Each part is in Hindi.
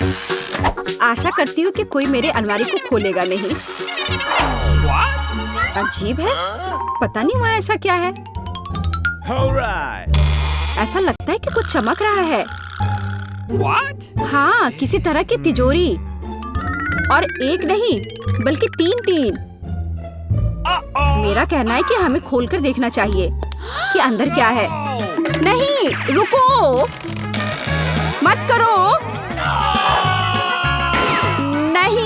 आशा करती हूँ कि कोई मेरे अलमारी को खोलेगा नहीं। अजीब है, पता नहीं वहाँ ऐसा क्या है। ऐसा लगता है कि कुछ चमक रहा है। हाँ, किसी तरह की तिजोरी, और एक नहीं बल्कि तीन। मेरा कहना है कि हमें खोलकर देखना चाहिए कि अंदर क्या है। नहीं, रुको, मत करो। नहीं,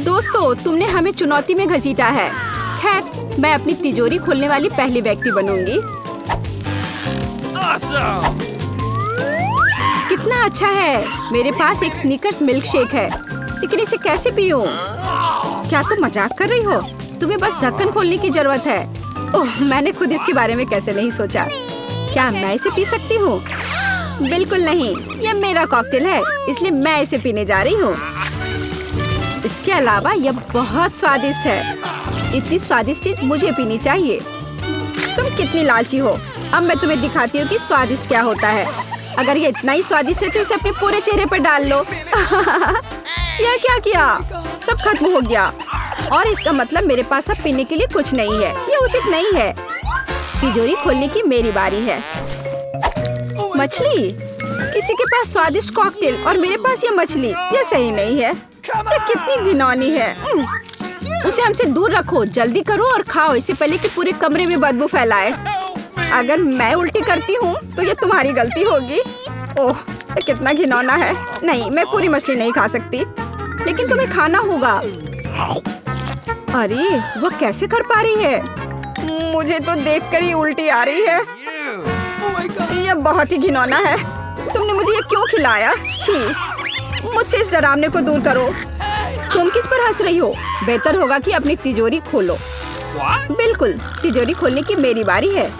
दोस्तों, तुमने हमें चुनौती में घसीटा है। खैर, मैं अपनी तिजोरी खोलने वाली पहली व्यक्ति बनूंगी। कितना अच्छा है। मेरे पास एक स्नीकर्स मिल्क शेक है, लेकिन इसे कैसे पीऊं? क्या तुम मजाक कर रही हो? तुम्हें बस ढक्कन खोलने की जरूरत है। ओह, मैंने खुद इसके बारे में कैसे नहीं सोचा। क्या मैं इसे पी सकती हूँ? बिल्कुल नहीं, यह मेरा कॉकटेल है, इसलिए मैं इसे पीने जा रही हूँ। इसके अलावा यह बहुत स्वादिष्ट है। इतनी स्वादिष्ट चीज मुझे पीनी चाहिए। तुम कितनी लालची हो। अब मैं तुम्हें दिखाती हूँ कि स्वादिष्ट क्या होता है। अगर ये इतना ही स्वादिष्ट है तो इसे अपने पूरे चेहरे पर डाल लो। यह क्या किया? सब खत्म हो गया, और इसका मतलब मेरे पास अब पीने के लिए कुछ नहीं है। ये उचित नहीं है। तिजोरी खोलने की मेरी बारी है। मछली? किसी के पास स्वादिष्ट कॉकटेल और मेरे पास ये मछली। ये सही नहीं है। ये कितनी घिनौनी है। उसे हमसे दूर रखो। जल्दी करो और खाओ, इससे पहले कि पूरे कमरे में बदबू फैलाए। अगर मैं उल्टी करती हूँ तो ये तुम्हारी गलती होगी। ओह, ये कितना घिनौना है। नहीं, मैं पूरी मछली नहीं खा सकती, लेकिन तुम्हें खाना होगा। अरे, वो कैसे कर पा रही है? मुझे तो देखकर ही उल्टी आ रही है। ये बहुत ही घिनौना है। तुमने मुझे ये क्यों खिलाया? छी, मुझसे इस डरावने को दूर करो। तुम किस पर हंस रही हो? बेहतर होगा कि अपनी तिजोरी खोलो। बिल्कुल, तिजोरी खोलने की मेरी बारी है।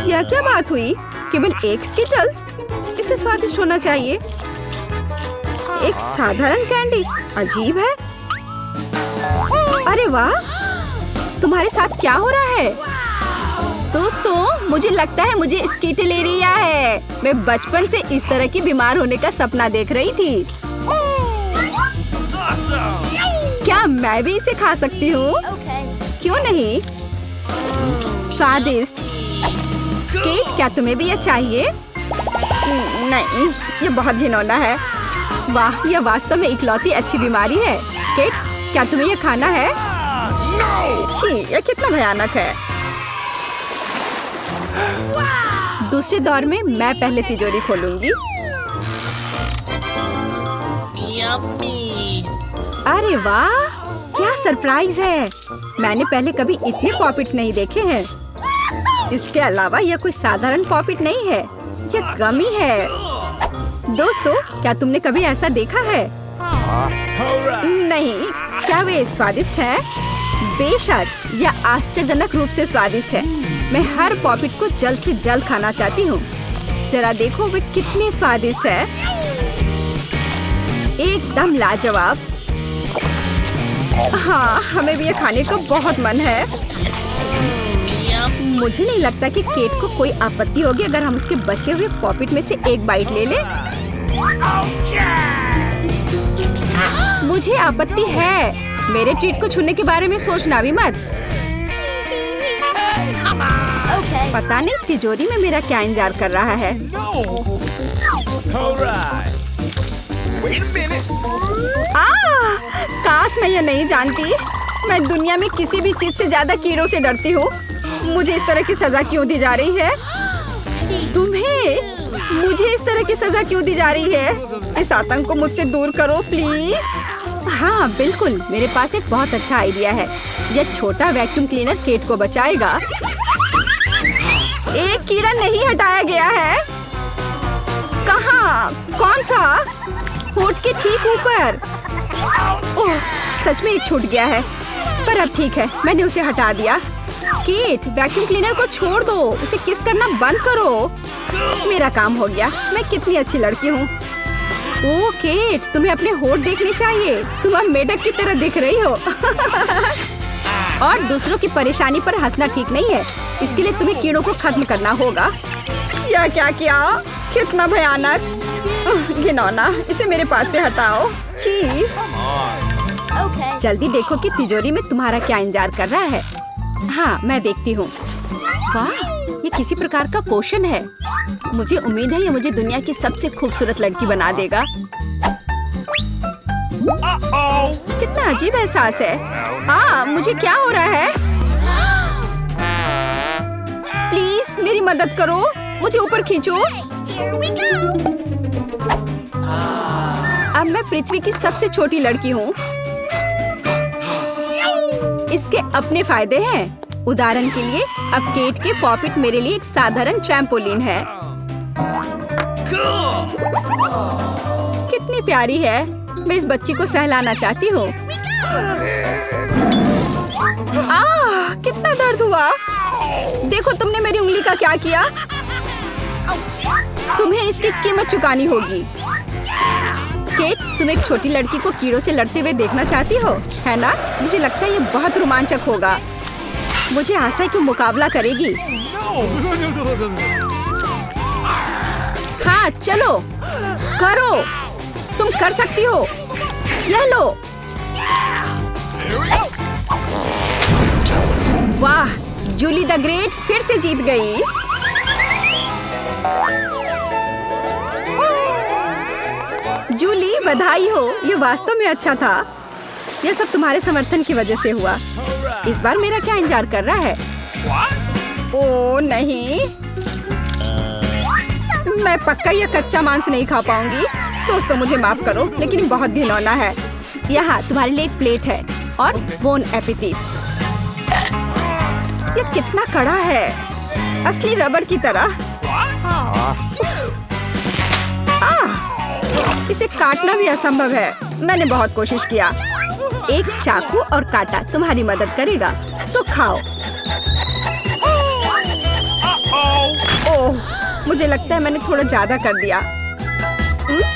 यह क्या बात हुई? केवल एक स्किटल्स? इसे स्वादिष्ट होना चाहिए। एक साधारण कैंडी? अजीब है। अरे वाह, तुम्हारे साथ क्या हो रहा है? दोस्तों, मुझे लगता है मुझे स्किटलेरिया है। मैं बचपन से इस तरह की बीमार होने का सपना देख रही थी। क्या मैं भी इसे खा सकती हूँ? क्यों नहीं? स्वादिष्ट। केट, क्या तुम्हें भी यह चाहिए? नहीं, ये बहुत घिनौना है। वाह, यह वास्तव में इकलौती अच्छी बीमारी है। केट, क्या तुम्हें यह खाना है? छी, यह कितना भयानक है। दूसरे दौर में मैं पहले तिजोरी खोलूंगी। अरे वाह, क्या सरप्राइज है। मैंने पहले कभी इतने पॉपिट्स नहीं देखे हैं। इसके अलावा यह कोई साधारण पॉपिट नहीं है, यह गमी है। दोस्तों, क्या तुमने कभी ऐसा देखा है? नहीं। क्या वे स्वादिष्ट है? बेशक, यह आश्चर्यजनक रूप से स्वादिष्ट है। मैं हर पॉपिट को जल्द से जल्द खाना चाहती हूँ। जरा देखो वे कितनी स्वादिष्ट है। एकदम लाजवाब। हाँ, हमें भी ये खाने का बहुत मन है। मुझे नहीं लगता कि केट को कोई आपत्ति होगी अगर हम उसके बचे हुए पॉपिट में से एक बाइट ले लें। मुझे आपत्ति है। मेरे ट्रीट को छूने के बारे में सोचना भी मत। पता नहीं तिजोरी में मेरा क्या इंतजार कर रहा है। काश मैं ये नहीं जानती। मैं दुनिया में किसी भी चीज से ज्यादा कीड़ों से डरती हूँ। मुझे इस तरह की सजा क्यों दी जा रही है? तुम्हें मुझे इस तरह की सजा क्यों दी जा रही है? इस आतंक को मुझसे दूर करो प्लीज। हाँ बिल्कुल, मेरे पास एक बहुत अच्छा आइडिया है। यह छोटा वैक्यूम क्लीनर केट को बचाएगा। एक कीड़ा नहीं हटाया गया है। कहाँ? कौन सा? होठ के ठीक ऊपर। ओह, सच में एक छूट गया है, पर अब ठीक है, मैंने उसे हटा दिया। केट, वैक्यूम क्लीनर को छोड़ दो, उसे किस करना बंद करो। मेरा काम हो गया। मैं कितनी अच्छी लड़की हूँ। ओह केट, तुम्हें अपने होठ देखने चाहिए। तुम अब मेढक की तरह दिख रही हो। और दूसरों की परेशानी पर हंसना ठीक नहीं है। इसके लिए तुम्हें कीड़ों को खत्म करना होगा। यह क्या किया? कितना भयानक! घिनौना, इसे मेरे पास से हटाओ। छी! जल्दी देखो कि तिजोरी में तुम्हारा क्या इंतजार कर रहा है। हाँ, मैं देखती हूँ। वाह, ये किसी प्रकार का पोषण है। मुझे उम्मीद है ये मुझे दुनिया की सबसे खूबसूरत लड़की बना देगा। कितना अजीब एहसास है। मुझे क्या हो रहा है? प्लीज मेरी मदद करो, मुझे ऊपर खींचो। अब मैं पृथ्वी की सबसे छोटी लड़की हूँ। इसके अपने फायदे हैं। उदाहरण के लिए अब केट के पॉपिट मेरे लिए एक साधारण ट्रैम्पोलिन है। कितनी प्यारी है। मैं इस बच्ची को सहलाना चाहती हूँ। कितना दर्द हुआ। देखो तुमने मेरी उंगली का क्या किया। तुम्हें इसकी कीमत चुकानी होगी। केट, तुम एक छोटी लड़की को कीड़ों से लड़ते हुए देखना चाहती हो, है ना? मुझे लगता है ये बहुत रोमांचक होगा। मुझे आशा है कि मुकाबला करेगी। हाँ, चलो करो, तुम कर सकती हो। ले लो। वाह, जूली द ग्रेट फिर से जीत गई। जूली, बधाई हो। ये वास्तव में अच्छा था। यह सब तुम्हारे समर्थन की वजह से हुआ। इस बार मेरा क्या इंतजार कर रहा है? ओह नहीं, मैं पक्का यह कच्चा मांस नहीं खा पाऊंगी। दोस्तों मुझे माफ करो, लेकिन बहुत घिनौना है। यहाँ तुम्हारे लिए एक प्लेट है और बोन एपेटिट। यह कितना कड़ा है, असली रबर की तरह। इसे काटना भी असंभव है। मैंने बहुत कोशिश किया। एक चाकू और कांटा तुम्हारी मदद करेगा, तो खाओ। ओह, मुझे लगता है मैंने थोड़ा ज्यादा कर दिया।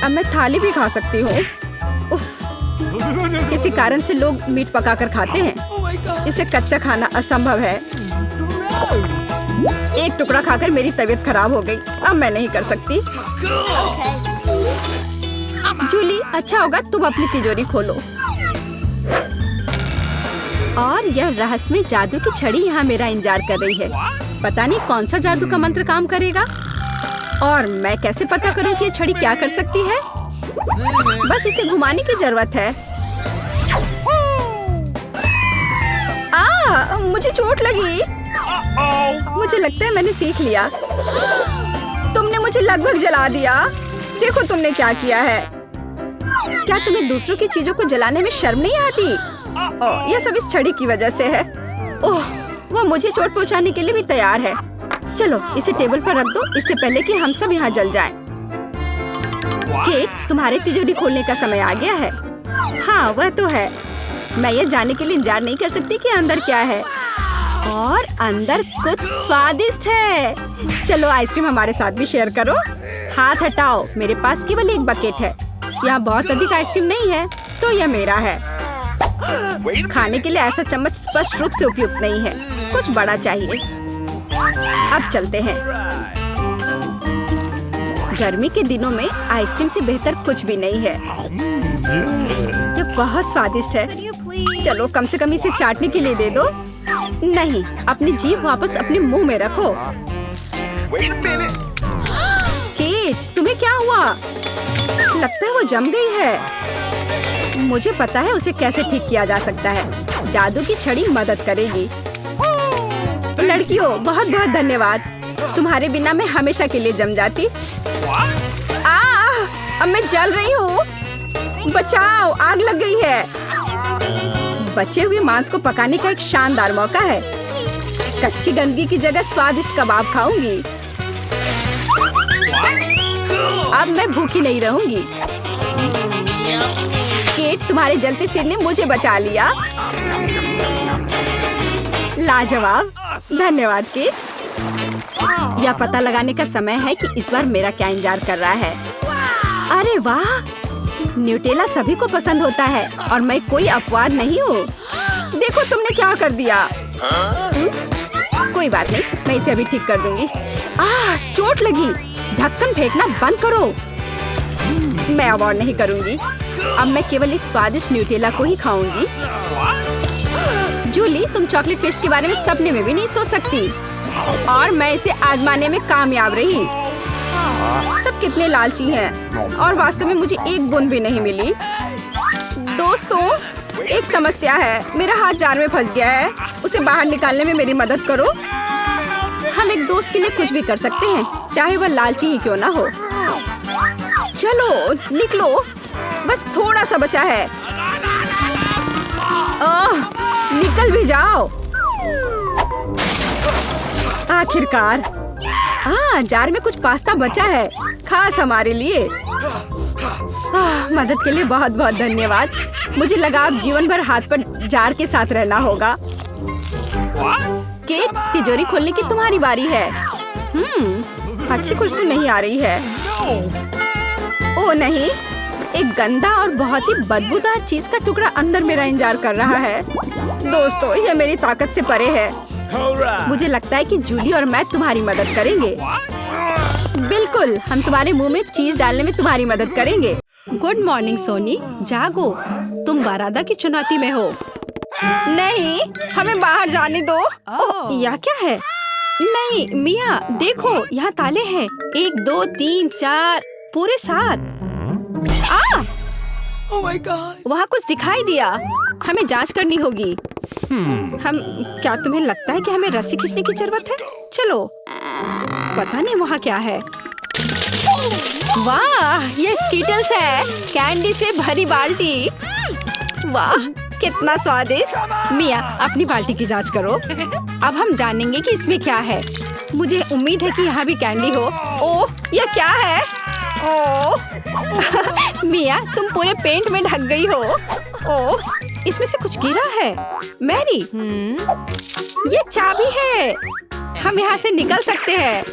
अब मैं थाली भी खा सकती हूँ। किसी कारण से लोग मीट पकाकर खाते हैं। इसे कच्चा खाना असंभव है। एक टुकड़ा खाकर मेरी तबीयत खराब हो गई। अब मैं नहीं कर सकती। जूली, अच्छा होगा तुम अपनी तिजोरी खोलो। और यह रहस्यमय जादू की छड़ी यहाँ मेरा इंतजार कर रही है। पता नहीं कौन सा जादू का मंत्र काम करेगा। और मैं कैसे पता करूँ कि ये छड़ी क्या कर सकती है? बस इसे घुमाने की जरूरत है। मुझे चोट लगी। मुझे लगता है मैंने सीख लिया। तुमने मुझे लगभग जला दिया। देखो तुमने क्या किया है। क्या तुम्हें दूसरों की चीजों को जलाने में शर्म नहीं आती? यह सब इस छड़ी की वजह से है। ओह, वो मुझे चोट पहुंचाने के लिए भी तैयार है। चलो इसे टेबल पर रख दो, इससे पहले कि हम सब यहाँ जल जाएं। केट, तुम्हारे तिजोरी खोलने का समय आ गया है। हाँ, वह तो है। मैं ये जानने के लिए इंतजार नहीं कर सकती कि अंदर क्या है। और अंदर कुछ स्वादिष्ट है। चलो आइसक्रीम हमारे साथ भी शेयर करो। हाथ हटाओ, मेरे पास केवल एक बकेट है। यहाँ बहुत अधिक आइसक्रीम नहीं है, तो यह मेरा है। खाने के लिए ऐसा चम्मच स्पष्ट रूप से उपयुक्त नहीं है। कुछ बड़ा चाहिए। अब चलते हैं। गर्मी के दिनों में आइसक्रीम से बेहतर कुछ भी नहीं है। यह बहुत स्वादिष्ट है। चलो कम से कम इसे चाटने के लिए दे दो। नहीं, अपनी जीभ वापस अपने मुंह में रखो। केट, तुम्हें क्या हुआ? लगता है वो जम गई है। मुझे पता है उसे कैसे ठीक किया जा सकता है। जादू की छड़ी मदद करेगी। लड़कियों, बहुत बहुत धन्यवाद। तुम्हारे बिना मैं हमेशा के लिए जम जाती। अब मैं जल रही हूँ। बचाओ, आग लग गई है। बचे हुए मांस को पकाने का एक शानदार मौका है। कच्ची गंदगी की जगह स्वादिष्ट कबाब खाऊंगी। अब मैं भूखी नहीं रहूंगी। केट, तुम्हारे जलते सिर ने मुझे बचा लिया। लाजवाब, धन्यवाद केट। यह पता लगाने का समय है कि इस बार मेरा क्या इंतजार कर रहा है। अरे वाह, न्यूटेला सभी को पसंद होता है और मैं कोई अपवाद नहीं हूँ। देखो तुमने क्या कर दिया। कोई कोई बात नहीं, मैं इसे अभी ठीक कर दूंगी। चोट लगी। ढक्कन फेंकना बंद करो। मैं अब और नहीं करूंगी। अब मैं केवल इस स्वादिष्ट न्यूटेला को ही खाऊंगी। जूली, तुम चॉकलेट पेस्ट के बारे में सपने में भी नहीं सोच सकती, और मैं इसे आजमाने में कामयाब रही। सब कितने लालची हैं, और वास्तव में मुझे एक बूंद भी नहीं मिली। दोस्तों, एक समस्या है। मेरा हाथ जार में फंस गया है। उसे बाहर निकालने में मेरी मदद करो। हम एक दोस्त के लिए कुछ भी कर सकते हैं, चाहे वह लालची ही क्यों ना हो। चलो निकलो, बस थोड़ा सा बचा है। निकल भी जाओ। आखिरकार। जार में कुछ पास्ता बचा है, खास हमारे लिए। मदद के लिए बहुत बहुत धन्यवाद। मुझे लगा अब जीवन भर हाथ पर जार के साथ रहना होगा। केट, तिजोरी खोलने की तुम्हारी बारी है। अच्छी खुशबू नहीं आ रही है। ओ नहीं, एक गंदा और बहुत ही बदबूदार चीज का टुकड़ा अंदर मेरा इंतजार कर रहा है। दोस्तों, यह मेरी ताकत से परे है। मुझे लगता है कि जूली और मैं तुम्हारी मदद करेंगे। बिल्कुल, हम तुम्हारे मुंह में चीज डालने में तुम्हारी मदद करेंगे। गुड मॉर्निंग सोनी, जागो। तुम बारादा की चुनौती में हो। नहीं, हमें बाहर जाने दो। यह क्या है? नहीं मिया, देखो यहाँ ताले हैं। 1 2 3 4 पूरे 7। Oh my God! वहाँ कुछ दिखाई दिया। हमें जांच करनी होगी। क्या तुम्हें लगता है कि हमें रस्सी खींचने की जरूरत है? चलो। पता नहीं वहाँ क्या है। वाह, ये स्कीटल्स है, कैंडी से भरी बाल्टी। वाह, कितना स्वादिष्ट। मिया, अपनी बाल्टी की जांच करो। अब हम जानेंगे कि इसमें क्या है। मुझे उम्मीद है कि यहाँ भी कैंडी हो। ओह, यह क्या है? ओह मिया, तुम पूरे पेंट में ढक गई हो। ओह, इसमें से कुछ गिरा है। मैरी, ये चाबी है। हम यहाँ से निकल सकते हैं।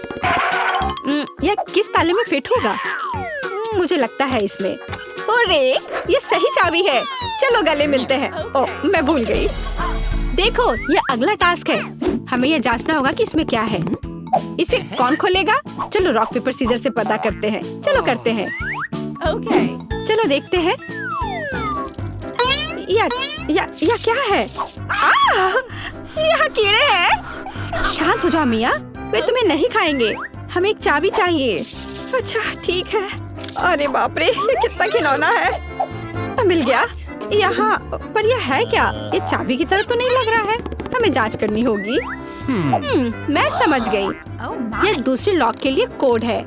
यह किस ताले में फिट होगा? मुझे लगता है इसमें। अरे, ये सही चाबी है। चलो गले मिलते हैं। ओह, मैं भूल गई। देखो, ये अगला टास्क है। हमें यह जांचना होगा कि इसमें क्या है। इसे कौन खोलेगा? चलो रॉक पेपर सीजर से पता करते हैं। चलो करते हैं। Okay. चलो देखते हैं। या क्या है? यहाँ कीड़े हैं। शांत हो जाओ मिया, वे तुम्हें नहीं खाएंगे। हमें एक चाबी चाहिए। अच्छा ठीक है। अरे बाप रे, ये कितना खिलौना है। मिल गया। यहाँ पर यह है क्या? ये चाबी की तरह तो नहीं लग रहा है। हमें जांच करनी होगी। मैं समझ गई। यह दूसरे लॉक के लिए कोड है।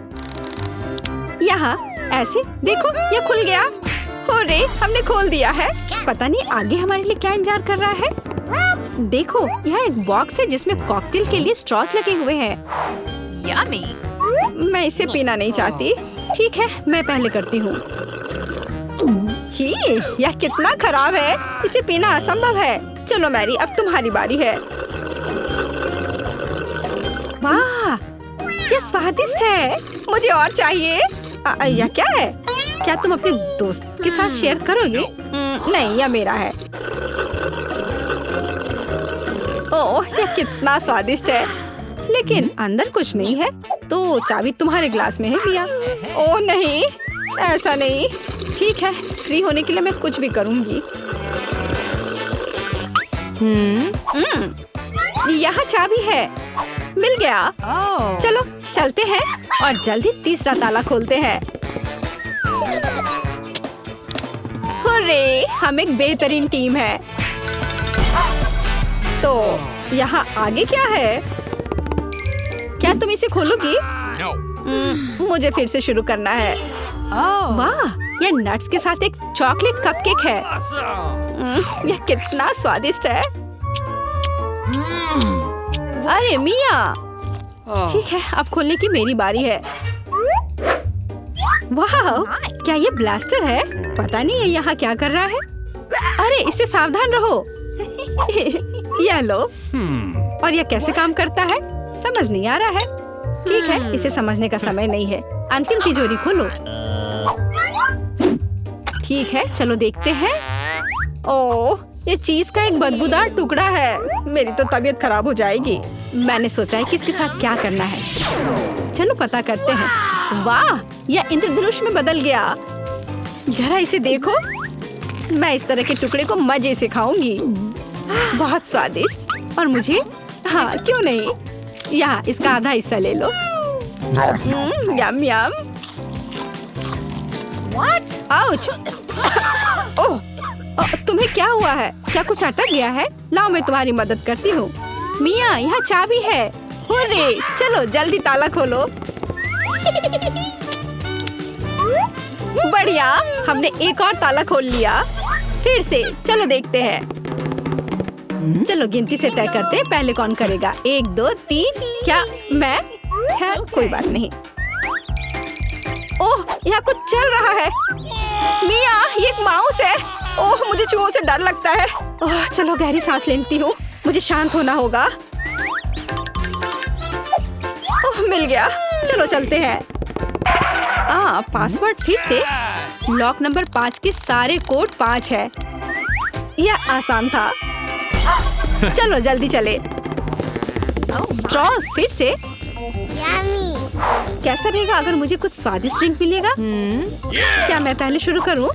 यहाँ ऐसे देखो, यह खुल गया। अरे, हमने खोल दिया है। पता नहीं आगे हमारे लिए क्या इंतजार कर रहा है। देखो, यहाँ एक बॉक्स है जिसमें कॉकटेल के लिए स्ट्रॉस लगे हुए हैं। Yummy. मैं इसे पीना नहीं चाहती। ठीक है, मैं पहले करती हूँ। छी, यह कितना खराब है। इसे पीना असंभव है। चलो मैरी, अब तुम्हारी बारी है। वाह, यह स्वादिष्ट है। मुझे और चाहिए। यह क्या है? क्या तुम अपने दोस्त के साथ शेयर करोगे? नहीं, यह मेरा है। ओह, यह कितना स्वादिष्ट है। लेकिन अंदर कुछ नहीं है। तो चाबी तुम्हारे ग्लास में है मिया। ओह नहीं, ऐसा नहीं। ठीक है, फ्री होने के लिए मैं कुछ भी करूंगी। यहाँ चाबी है। मिल गया। चलो चलते हैं और जल्दी तीसरा ताला खोलते हैं। हुर्रे, हम एक बेहतरीन टीम है। तो यहाँ आगे क्या है? क्या तुम इसे खोलोगी? मुझे फिर से शुरू करना है। वाह, यह नट्स के साथ एक चॉकलेट कपकेक है। यह कितना स्वादिष्ट है। अरे मिया, ठीक है, अब खोलने की मेरी बारी है। वाह, क्या ये ब्लास्टर है? पता नहीं ये यहाँ क्या कर रहा है। अरे, इससे सावधान रहो। यह लो। और यह कैसे काम करता है समझ नहीं आ रहा है। ठीक है, इसे समझने का समय नहीं है। अंतिम तिजोरी खोलो। ठीक है, चलो देखते हैं। ओह, ये चीज का एक बदबूदार टुकड़ा है। मेरी तो तबीयत खराब हो जाएगी। मैंने सोचा है कि इसके साथ क्या करना है। चलो पता करते हैं। वाह, यह इंद्रधनुष में बदल गया। जरा इसे देखो। मैं इस तरह के टुकड़े को मजे से खाऊंगी। बहुत स्वादिष्ट। और मुझे? हाँ, क्यों नहीं। यहाँ इसका आधा हिस्सा ले लो। यम यम। What? आउच। ओह, तुम्हें क्या हुआ है? क्या कुछ अटक गया है? लाओ मैं तुम्हारी मदद करती हूँ। मिया, यहाँ चाबी है। हुर्रे, चलो जल्दी ताला खोलो। बढ़िया, हमने एक और ताला खोल लिया। फिर से, चलो देखते हैं। चलो गिनती से तय करते हैं, पहले कौन करेगा। 1 2 3। क्या मैं? खैर कोई बात नहीं। ओह, यहाँ कुछ चल रहा है। मिया, ये एक माउस है। ओह, मुझे चूहों से डर लगता है। ओह, चलो गहरी सांस लेती हूँ। मुझे शांत होना होगा। ओह, मिल गया। चलो चलते हैं। पासवर्ड फिर से। लॉक नंबर 5 के सारे कोड 5 है। यह आसान था। चलो जल्दी चले। स्ट्रॉस फिर से। कैसा रहेगा अगर मुझे कुछ स्वादिष्ट ड्रिंक मिलेगा? क्या मैं पहले शुरू करूं?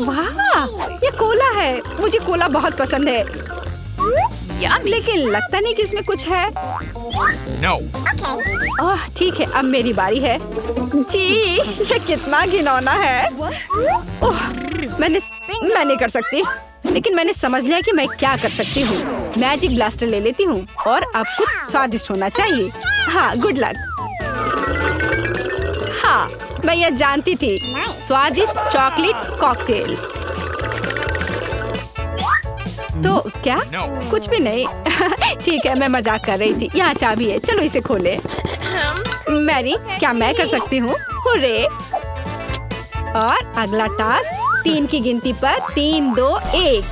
वाह, ये कोला है। मुझे कोला बहुत पसंद है। लेकिन लगता नहीं कि इसमें कुछ है। ओह, ठीक है, अब मेरी बारी है। जी, ये कितना घिनौना है। ओह, मैं नहीं कर सकती। लेकिन मैंने समझ लिया कि मैं क्या कर सकती हूँ। मैजिक ब्लास्टर ले लेती हूँ और अब कुछ स्वादिष्ट होना चाहिए। हाँ, गुड लक। हाँ, मैं यह जानती थी। स्वादिष्ट चॉकलेट कॉकटेल। तो क्या? कुछ भी नहीं। ठीक है, मैं मजाक कर रही थी। यहाँ चाबी है, चलो इसे खोले। मैरी, क्या मैं कर सकती हूँ? हुर्रे! और अगला टास्क 3 की गिनती पर 3 2 1।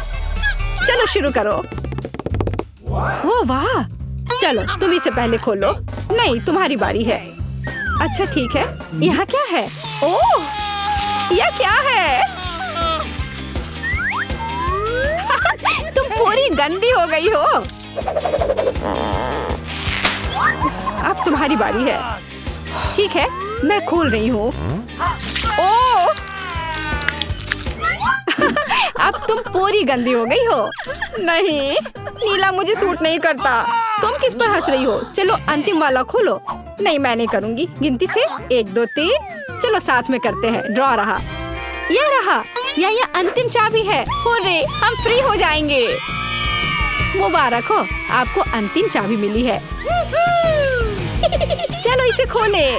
चलो शुरू करो। ओ वाह! चलो तुम इसे पहले खोलो। नहीं, तुम्हारी बारी है। अच्छा ठीक है। यहाँ क्या है? ओह, यह क्या है? तुम पूरी गंदी हो गई हो। अब तुम्हारी बारी है। ठीक है, मैं खोल रही हूँ। ओह! अब तुम पूरी गंदी हो गई हो। नहीं, नीला मुझे सूट नहीं करता। तुम किस पर हंस रही हो? चलो अंतिम वाला खोलो। नहीं, मैं नहीं करूँगी। गिनती से 1 2 3। चलो साथ में करते हैं। ड्रॉ रहा। यह रहा। यह अंतिम चाबी है। हुर्रे, हम फ्री हो जाएंगे। मुबारक हो, आपको अंतिम चाबी मिली है। चलो इसे खोले।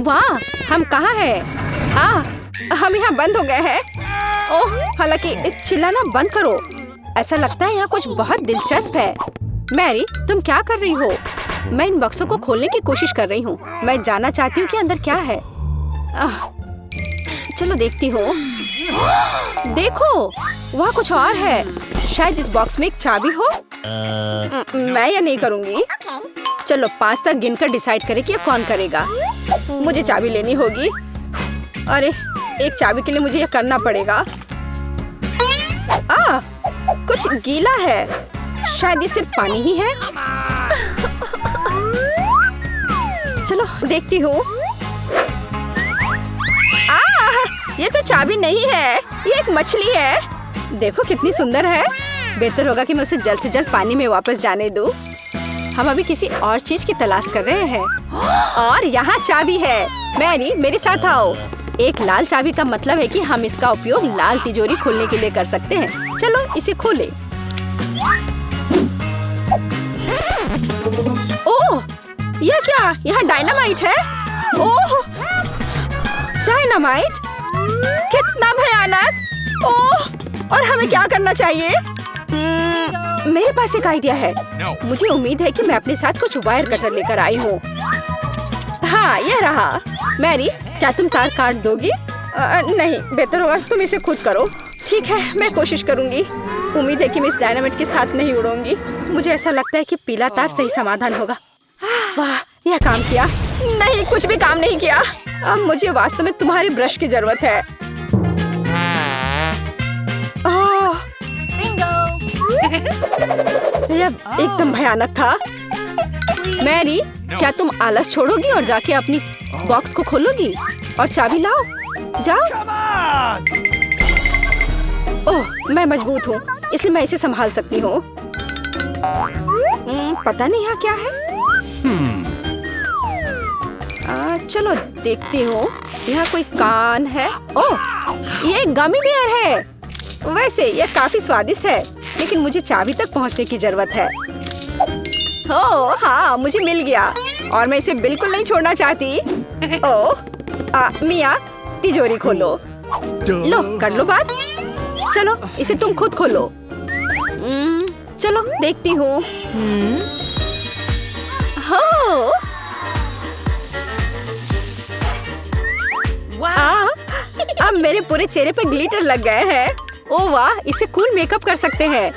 वाह, हम कहाँ हैं? हम यहाँ बंद हो गए हैं। ओह, हालांकि इस चिल्लाना बंद करो। ऐसा लगता है यहाँ कुछ बहुत दिलचस्प है। मैरी, तुम क्या कर रही हो? मैं इन बक्सों को खोलने की कोशिश कर रही हूँ। मैं जानना चाहती हूँ कि अंदर क्या है। चलो देखती हूँ। देखो, वहाँ कुछ और है। शायद इस बॉक्स में एक चाबी हो। मैं ये नहीं करूँगी। चलो 5 तक गिनकर डिसाइड करें कि कौन करेगा। मुझे चाबी लेनी होगी। अरे, एक चाबी के लिए मुझे ये करना पड़ेगा। कुछ गीला है। शायद ये सिर्फ पानी ही है। चलो देखती हूँ। ये तो चाबी नहीं है, ये एक मछली है। देखो कितनी सुंदर है। बेहतर होगा कि मैं उसे जल्द से जल्द पानी में वापस जाने दूँ। हम अभी किसी और चीज की तलाश कर रहे हैं। और यहाँ चाबी है। मैरी, मेरे साथ आओ। एक लाल चाबी का मतलब है कि हम इसका उपयोग लाल तिजोरी खोलने के लिए कर सकते हैं। चलो इसे खोले। ओह, यह क्या? यहाँ डायनामाइट है। ओह, डायनामाइट? कितना भयानक। ओह, और हमें क्या करना चाहिए? मेरे पास एक आइडिया है। मुझे उम्मीद है कि मैं अपने साथ कुछ वायर कटर लेकर आई हूँ। हाँ, यह रहा। मैरी, क्या तुम तार काट दोगी? नहीं, बेहतर होगा तुम इसे खुद करो। ठीक है, मैं कोशिश करूँगी। उम्मीद है कि मैं इस डायनामाइट के साथ नहीं उड़ूंगी। मुझे ऐसा लगता है कि पीला तार सही समाधान होगा। वाह, यह काम किया। नहीं, कुछ भी काम नहीं किया। अब मुझे वास्तव में तुम्हारे ब्रश की जरूरत है। यह एकदम भयानक था। मैरी, क्या तुम आलस छोड़ोगी और जाके अपनी बॉक्स को खोलोगी और चाबी लाओ? जाओ। ओह, मैं मजबूत हूँ, इसलिए मैं इसे संभाल सकती हूँ। पता नहीं यहाँ क्या है। चलो देखती हूँ। यहाँ कोई कान है। ओह, ये गमी बियर है। वैसे यह काफी स्वादिष्ट है, लेकिन मुझे चाबी तक पहुँचने की जरूरत है। ओह हाँ, मुझे मिल गया और मैं इसे बिल्कुल नहीं छोड़ना चाहती। ओह, मिया, तिजोरी खोलो। लो, कर लो बात। चलो, इसे तुम खुद खोलो। चलो देखती हूँ। अब मेरे पूरे चेहरे पे ग्लिटर लग गए हैं। ओह वाह, इसे कूल मेकअप कर सकते हैं।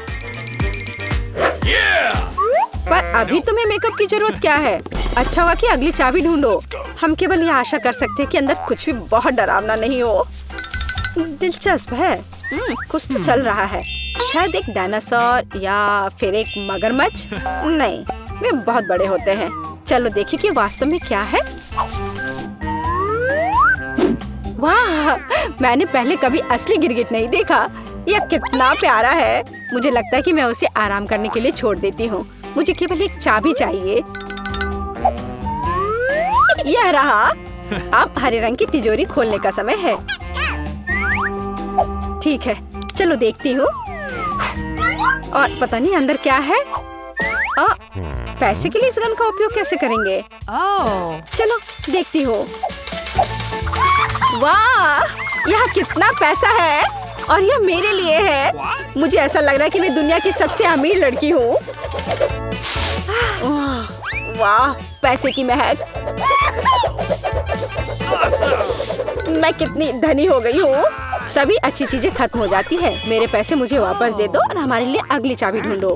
पर अभी तुम्हें मेकअप की जरूरत क्या है? अच्छा हुआ कि अगली चाबी ढूंढो। हम केवल यह आशा कर सकते हैं कि अंदर कुछ भी बहुत डरावना नहीं हो। दिलचस्प है। कुछ तो चल रहा है। शायद एक डायनासोर या फिर एक मगरमच्छ। नहीं, वे बहुत बड़े होते हैं। चलो देखिए कि वास्तव में क्या है। वाह, मैंने पहले कभी असली गिरगिट नहीं देखा। यह कितना प्यारा है। मुझे लगता है कि मैं उसे आराम करने के लिए छोड़ देती हूँ। मुझे केवल एक चाबी चाहिए। यह रहा। अब हरे रंग की तिजोरी खोलने का समय है। ठीक है, चलो देखती हूँ। और पता नहीं अंदर क्या है। पैसे के लिए इस गन का उपयोग कैसे करेंगे? चलो देखती हूँ। वाह, यह कितना पैसा है और यह मेरे लिए है। मुझे ऐसा लग रहा है कि मैं दुनिया की सबसे अमीर लड़की हूँ। वाह, पैसे की महक। मैं कितनी धनी हो गई हूँ। सभी अच्छी चीजें खत्म हो जाती है। मेरे पैसे मुझे वापस दे दो और हमारे लिए अगली चाबी ढूंढो।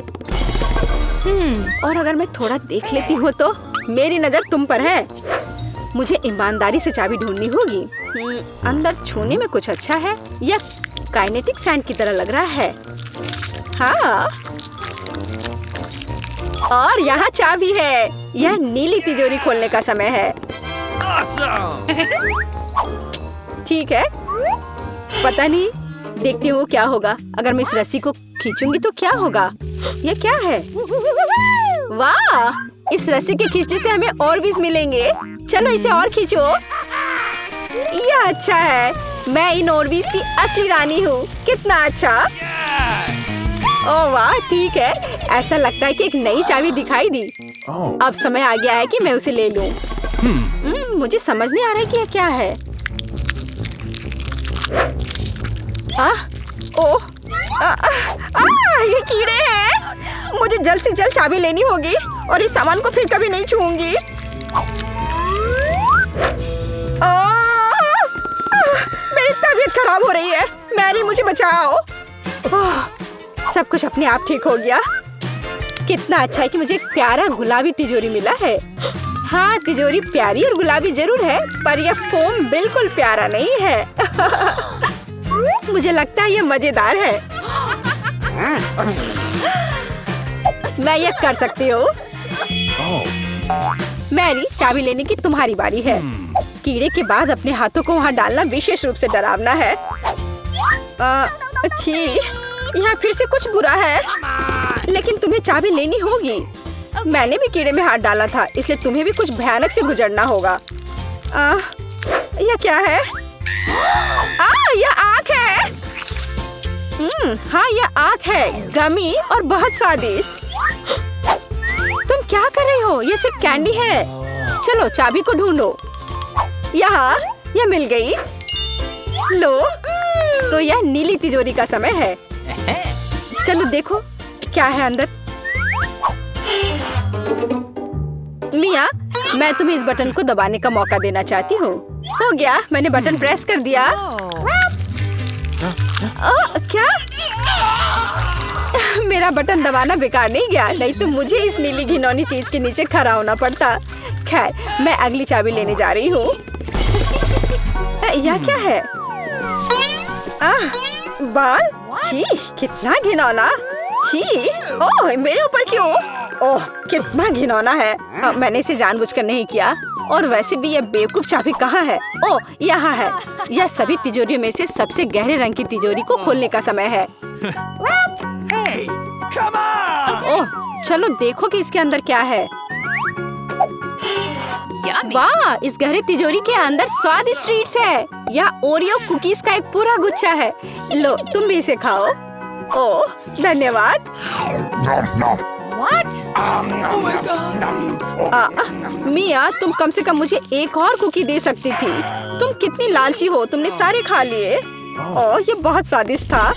और अगर मैं थोड़ा देख लेती हूँ तो मेरी नजर तुम पर है। मुझे ईमानदारी से चाबी ढूंढनी होगी। अंदर छूने में कुछ अच्छा है। यह काइनेटिक सैंड की तरह लग रहा है। हाँ, और यहाँ चाबी है। यह नीली तिजोरी खोलने का समय है। ठीक है, पता नहीं, देखती हूँ क्या होगा। अगर मैं इस रस्सी को खींचूंगी तो क्या होगा? यह क्या है? वाह, इस रस्सी के खींचने से हमें और बीज मिलेंगे। चलो इसे और खींचो। यह अच्छा है। मैं इन ऑर्बिस की असली रानी हूँ। कितना अच्छा। ओह वाह, ठीक है। ऐसा लगता है कि एक नई चाबी दिखाई दी। अब समय आ गया है कि मैं उसे ले लूं। मुझे समझ नहीं आ रहा है कि यह क्या है। ओह, ये कीड़े हैं। मुझे जल्द से जल्द चाबी लेनी होगी और इस सामान को फिर कभी नहीं छूऊंगी। मेरी तबीयत खराब हो रही है। मैरी, मुझे बचाओ। सब कुछ अपने आप ठीक हो गया। कितना अच्छा है कि मुझे एक प्यारा गुलाबी तिजोरी मिला है। हाँ, तिजोरी प्यारी और गुलाबी जरूर है, पर यह फोम बिल्कुल प्यारा नहीं है। मुझे लगता है यह मजेदार है। मैं यह कर सकती हूँ। मैरी, चाबी लेने की तुम्हारी बारी है। कीड़े के बाद अपने हाथों को वहाँ डालना विशेष रूप से डरावना है। अच्छी, यहाँ फिर से कुछ बुरा है, लेकिन तुम्हें चाबी लेनी होगी। मैंने भी कीड़े में हाथ डाला था, इसलिए तुम्हें भी कुछ भयानक से गुजरना होगा। यह क्या है? यह आँख है। हाँ, यह आँख है, गमी और बहुत स्वादिष्ट। तुम क्या कर रही हो? यह सिर्फ कैंडी है। चलो चाबी को ढूंढो। यहाँ, यह मिल गई। लो, तो यह नीली तिजोरी का समय है। चलो देखो क्या है अंदर। मिया, मैं तुम्हें इस बटन को दबाने का मौका देना चाहती हूँ। हो गया, मैंने बटन प्रेस कर दिया। क्या? मेरा बटन दबाना बेकार नहीं गया, नहीं तो मुझे इस नीली घिनौनी चीज के नीचे खड़ा होना पड़ता। खैर, मैं अगली चाबी लेने जा रही हूँ। यह क्या है? बाल? छी, कितना घिनौना। छी, ओह मेरे ऊपर क्यों? ओह कितना घिनौना है। मैंने इसे जानबूझकर नहीं किया। और वैसे भी यह बेवकूफ चाबी कहाँ है? ओह यहाँ है। यह सभी तिजोरियों में से सबसे गहरे रंग की तिजोरी को खोलने का समय है। Hey, come on! ओह चलो देखो कि इसके अंदर क्या है। Yummy. वाह, इस गहरी तिजोरी के अंदर स्वादिष्ट ट्रीट्स है। यह ओरियो कुकीज का एक पूरा गुच्छा है। लो तुम भी इसे खाओ। ओह धन्यवाद। What? Oh my God! मिया, तुम कम से कम मुझे एक और कुकी दे सकती थी। तुम कितनी लालची हो, तुमने सारे खा लिए। ओह ये बहुत स्वादिष्ट था।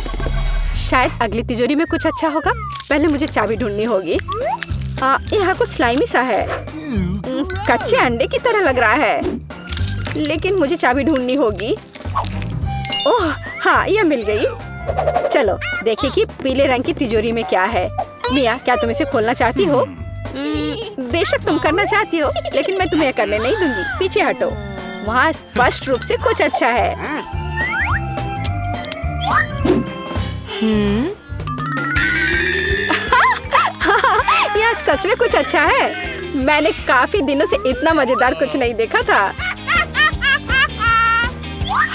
शायद अगली तिजोरी में कुछ अच्छा होगा। पहले मुझे चाबी ढूंढनी होगी। यहाँ कुछ स्लाइमी सा है। कच्चे अंडे की तरह लग रहा है। लेकिन मुझे चाबी ढूंढनी होगी। ओह हाँ, यह मिल गई। चलो देखिए कि पीले रंग की तिजोरी में क्या है। मिया, क्या तुम इसे खोलना चाहती हो? बेशक तुम करना चाहती हो, लेकिन मैं तुम्हें करने नहीं दूंगी। पीछे हटो। वहाँ स्पष्ट रूप से कुछ अच्छा है। यह सच में कुछ अच्छा है। मैंने काफी दिनों से इतना मजेदार कुछ नहीं देखा था।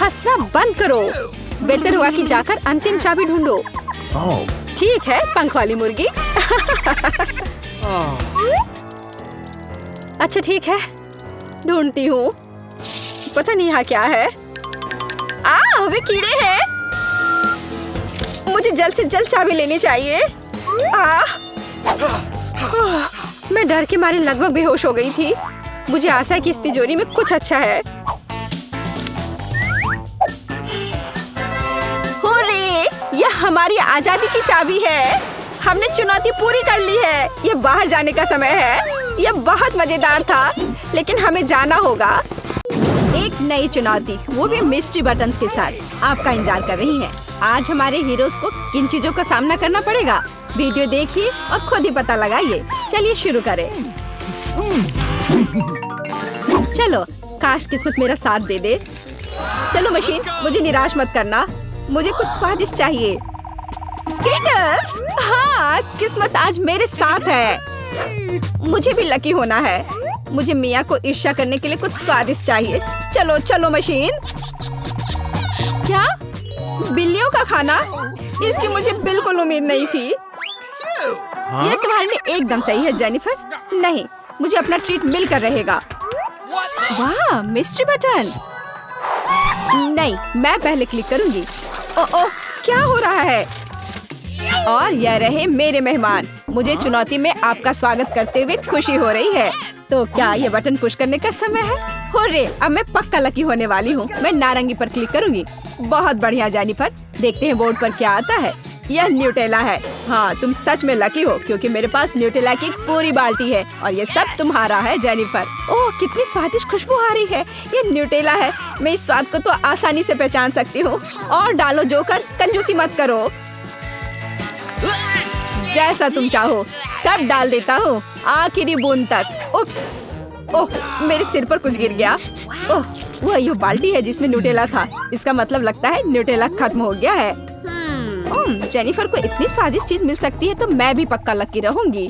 हंसना बंद करो। बेहतर हुआ कि जाकर अंतिम चाबी ढूंढो। Oh. ठीक है, पंख वाली मुर्गी। अच्छा ठीक है, ढूंढती हूँ। पता नहीं यहाँ क्या है। वे कीड़े हैं। मुझे जल्द से जल्द चाबी लेनी चाहिए। मैं डर के मारे लगभग बेहोश हो गई थी। मुझे आशा है कि इस तिजोरी में कुछ अच्छा है। यह हमारी आजादी की चाबी है। हमने चुनौती पूरी कर ली है। यह बाहर जाने का समय है। यह बहुत मजेदार था, लेकिन हमें जाना होगा। एक नई चुनौती, वो भी मिस्ट्री बटन्स के साथ, आपका इंतजार कर रही है। आज हमारे हीरोज को किन चीजों का सामना करना पड़ेगा? वीडियो देखिए और खुद ही पता लगाइए। चलिए शुरू करें। चलो, काश किस्मत मेरा साथ दे दे। चलो मशीन, मुझे निराश मत करना। मुझे कुछ स्वादिष्ट चाहिए। स्कीटर्स! हाँ, किस्मत आज मेरे साथ है। मुझे भी लकी होना है। मुझे मिया को ईर्ष्या करने के लिए कुछ स्वादिष्ट चाहिए। चलो चलो मशीन। क्या? बिल्लियों का खाना? इसकी मुझे बिल्कुल उम्मीद नहीं थी। यह तुम्हारे लिए एकदम सही है जेनिफर। नहीं, मुझे अपना ट्रीट मिलकर रहेगा। वाह, मिस्ट्री बटन। नहीं, मैं पहले क्लिक करूंगी। ओह, क्या हो रहा है? और यह रहे मेरे मेहमान। मुझे चुनौती में आपका स्वागत करते हुए खुशी हो रही है। तो क्या ये बटन पुश करने का समय है? होरे, अब मैं पक्का लकी होने वाली हूँ। मैं नारंगी पर क्लिक करूंगी। बहुत बढ़िया जेनिफर। देखते हैं बोर्ड पर क्या आता है। यह न्यूटेला है। हाँ, तुम सच में लकी हो, क्योंकि मेरे पास न्यूटेला की एक पूरी बाल्टी है और ये सब तुम्हारा है जेनिफर। ओह, कितनी स्वादिष्ट खुशबू आ रही है। ये न्यूटेला है। मैं इस स्वाद को तो आसानी से पहचान सकती हूँ। और डालो जोकर, कंजूसी मत करो। जैसा तुम चाहो सब डाल देता हूँ, आखिरी बूंद तक। उप्स! ओह, मेरे सिर पर कुछ गिर गया। ओह, वह ये बाल्टी है जिसमें न्यूटेला था। इसका मतलब लगता है न्यूटेला खत्म हो गया है। जेनिफर को इतनी स्वादिष्ट चीज मिल सकती है तो मैं भी पक्का लकी रहूंगी।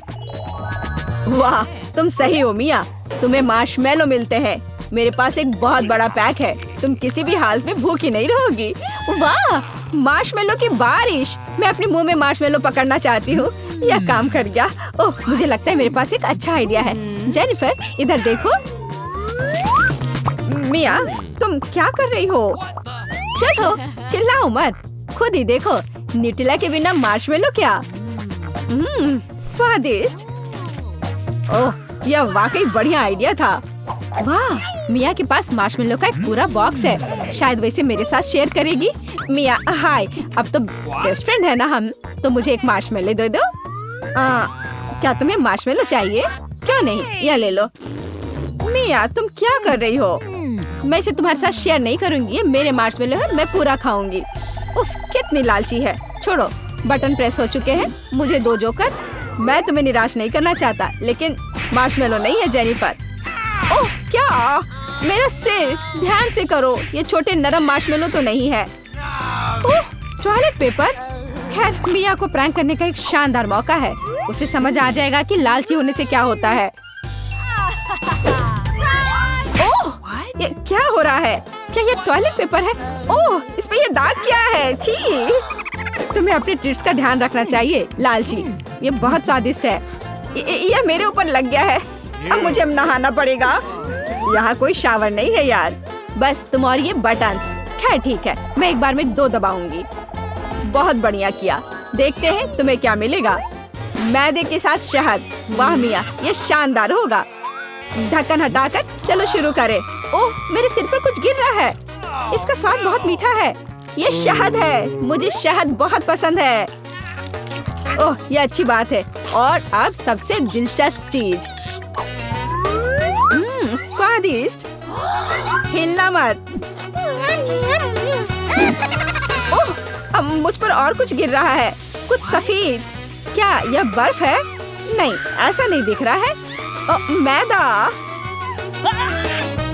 वाह, तुम सही हो मिया। तुम्हें मार्शमेलो मिलते हैं। मेरे पास एक बहुत बड़ा पैक है। तुम किसी भी हालत में भूखी नहीं रहोगी। वाह, मार्शमेलो की बारिश। मैं अपने मुंह में मार्शमेलो पकड़ना चाहती हूँ। यह काम कर गया। ओह, मुझे लगता है मेरे पास एक अच्छा आइडिया है। जेनिफर, इधर देखो। मिया, तुम क्या कर रही हो? चलो, चिल्लाओ मत। खुद ही देखो, न्यूटेला के बिना मार्शमेलो क्या? स्वादिष्ट। ओह, यह वाकई बढ़िया आइडिया था। वाह, मिया के पास मार्शमेलो का एक पूरा बॉक्स है। शायद वैसे मेरे साथ शेयर करेगी। मिया, हाय। अब तो बेस्ट फ्रेंड है ना हम। तो मुझे एक मार्शमेलो दे दो। क्या तुम्हें मार्शमेलो चाहिए? क्यों नहीं, यह ले लो। मिया, तुम क्या कर रही हो? मैं इसे तुम्हारे साथ शेयर नहीं करूंगी। ये मेरे मार्शमेलो है, मैं पूरा खाऊंगी। उफ, कितनी लालची है। छोड़ो, बटन प्रेस हो चुके हैं। मुझे दो जोकर। मैं तुम्हें निराश नहीं करना चाहता, लेकिन मार्शमेलो नहीं है जेनिफर। ओह, क्या? मेरा सिर, ध्यान से करो। ये छोटे नरम मार्शमेलो तो नहीं है। ओह, टॉयलेट पेपर। खैर, मिया को प्रैंक करने का एक शानदार मौका है। उसे समझ आ जाएगा कि लालची होने से क्या होता है। ओह, ये क्या हो रहा है? क्या ये टॉयलेट पेपर है? ओह, इस पे ये दाग क्या है? छी! तुम्हें अपने ट्रीट्स का ध्यान रखना चाहिए, लालची। ये बहुत स्वादिष्ट है। ये मेरे ऊपर लग गया है। अब मुझे नहाना पड़ेगा। यहाँ कोई शावर नहीं है यार। बस तुम और ये बटन्स। खैर ठीक है, मैं एक बार में 2 दबाऊंगी। बहुत बढ़िया किया। देखते हैं तुम्हें क्या मिलेगा। मैदे के साथ शहद। वाह मिया, ये शानदार होगा। ढक्कन हटाकर चलो शुरू करें। ओह, मेरे सिर पर कुछ गिर रहा है। इसका स्वाद बहुत मीठा है। ये शहद है। मुझे शहद बहुत पसंद है। ओह, ये अच्छी बात है। और अब सबसे दिलचस्प चीज। स्वादिष्ट। हिलना मत। ओह, अब मुझ पर और कुछ गिर रहा है। कुछ सफेद। क्या यह बर्फ है? नहीं, ऐसा नहीं दिख रहा है। ओह, मैदा।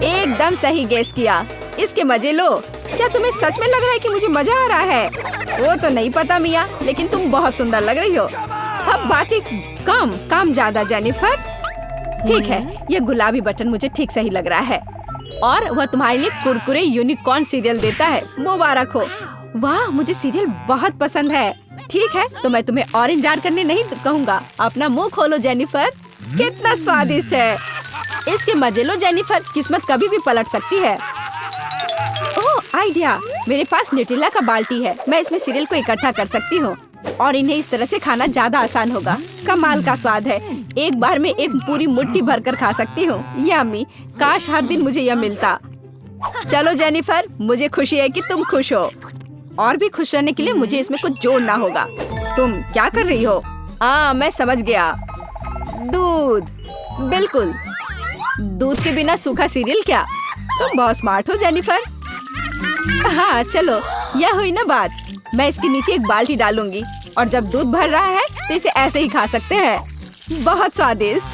एकदम सही गेस किया। इसके मजे लो। क्या तुम्हें सच में लग रहा है कि मुझे मजा आ रहा है? वो तो नहीं पता मिया, लेकिन तुम बहुत सुंदर लग रही हो। अब बातें कम, काम ज्यादा जेनिफर। ठीक है, ये गुलाबी बटन मुझे ठीक सही लग रहा है। और वह तुम्हारे लिए कुरकुरे यूनिकॉर्न सीरियल देता है। मुबारक हो। वाह, मुझे सीरियल बहुत पसंद है। ठीक है, तो मैं तुम्हें और इंतजार करने नहीं कहूँगा। अपना मुंह खोलो जेनिफर। कितना स्वादिष्ट है। इसके मजे लो जेनिफर। किस्मत कभी भी पलट सकती है। ओह, आइडिया। मेरे पास न्यूट्रेला का बाल्टी है। मैं इसमें सीरियल को इकट्ठा कर सकती हूँ और इन्हें इस तरह से खाना ज्यादा आसान होगा। कमाल का स्वाद है। एक बार में एक पूरी मुट्ठी भरकर खा सकती हूँ। यम्मी। काश हर दिन मुझे यह मिलता। चलो जेनिफर, मुझे खुशी है कि तुम खुश हो। और भी खुश रहने के लिए मुझे इसमें कुछ जोड़ना होगा। तुम क्या कर रही हो? मैं समझ गया। दूध। बिल्कुल। दूध के बिना सूखा सीरियल क्या? तुम बहुत स्मार्ट हो जेनिफर। हाँ चलो, यह हुई ना बात। मैं इसके नीचे एक बाल्टी डालूंगी और जब दूध भर रहा है तो इसे ऐसे ही खा सकते हैं। बहुत स्वादिष्ट।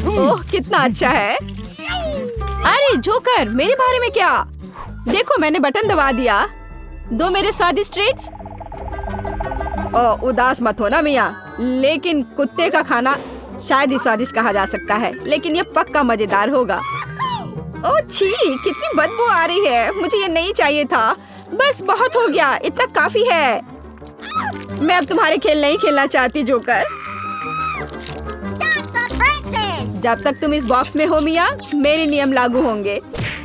ओह, कितना अच्छा है। अरे जोकर, मेरे बारे में क्या? देखो, मैंने बटन दबा दिया। दो मेरे स्वादिष्ट ट्रीट्स। ओह, उदास मत हो ना मिया, लेकिन कुत्ते का खाना शायद ही स्वादिष्ट कहा जा सकता है, लेकिन ये पक्का मजेदार होगा। ओह छी, कितनी बदबू आ रही है। मुझे ये नहीं चाहिए था। बस बहुत हो गया, इतना काफी है। मैं अब तुम्हारे खेल नहीं खेलना चाहती जोकर। जब तक तुम इस बॉक्स में हो मिया, मेरे नियम लागू होंगे।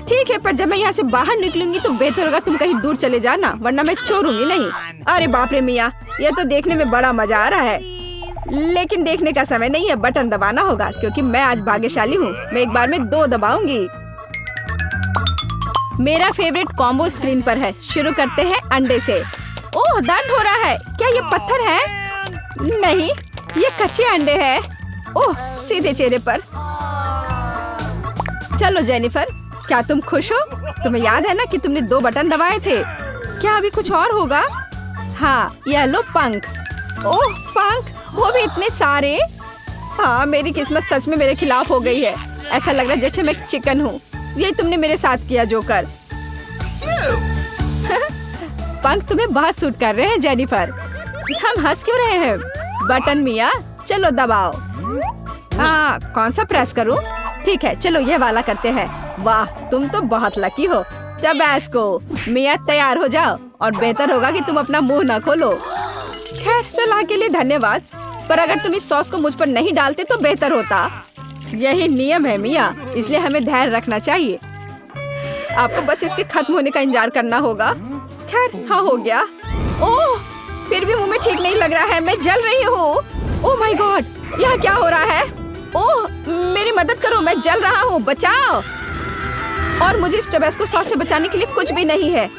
ठीक है, पर जब मैं यहाँ से बाहर निकलूंगी तो बेहतर होगा तुम कहीं दूर चले जाना, वरना मैं छोड़ूंगी नहीं। अरे बाप रे मिया, यह तो देखने में बड़ा मजा आ रहा है, लेकिन देखने का समय नहीं है। बटन दबाना होगा क्योंकि मैं आज भाग्यशाली हूँ। मैं एक बार में 2 दबाऊंगी। मेरा फेवरेट कॉम्बो स्क्रीन पर है। शुरू करते हैं अंडे से। ओह, दर्द हो रहा है। क्या ये पत्थर है? नहीं, ये कच्चे अंडे हैं। ओह, सीधे चेहरे पर। चलो जेनिफर, क्या तुम खुश हो? तुम्हें याद है ना कि तुमने 2 बटन दबाए थे? क्या अभी कुछ और होगा? हाँ, ये लो पंख। ओह पंख, वो भी इतने सारे। हाँ, मेरी किस्मत सच में मेरे खिलाफ हो गई है। ऐसा लग रहा है जैसे मैं चिकन हूँ। यही तुमने मेरे साथ किया जोकर। पंख तुम्हें बहुत सूट कर रहे हैं जेनिफर। हम हंस क्यों रहे हैं? बटन मिया, चलो दबाओ। कौन सा प्रेस करूं? ठीक है, चलो ये वाला करते हैं। वाह, तुम तो बहुत लकी हो। टबैस्को। मिया, तैयार हो जाओ और बेहतर होगा कि तुम अपना मुंह न खोलो। खैर, सलाह के लिए धन्यवाद, पर अगर तुम इस सॉस को मुझ पर नहीं डालते तो बेहतर होता। यही नियम है मिया, इसलिए हमें धैर्य रखना चाहिए। आपको बस इसके खत्म होने का इंतजार करना होगा। खैर, हाँ हो गया। ओह, फिर भी मुंह में ठीक नहीं लग रहा है। मैं जल रही हूँ। ओह माय गॉड, यहाँ क्या हो रहा है? ओह, मेरी मदद करो, मैं जल रहा हूँ, बचाओ। और मुझे इस टबैस्को सॉस से बचाने के लिए कुछ भी नहीं है।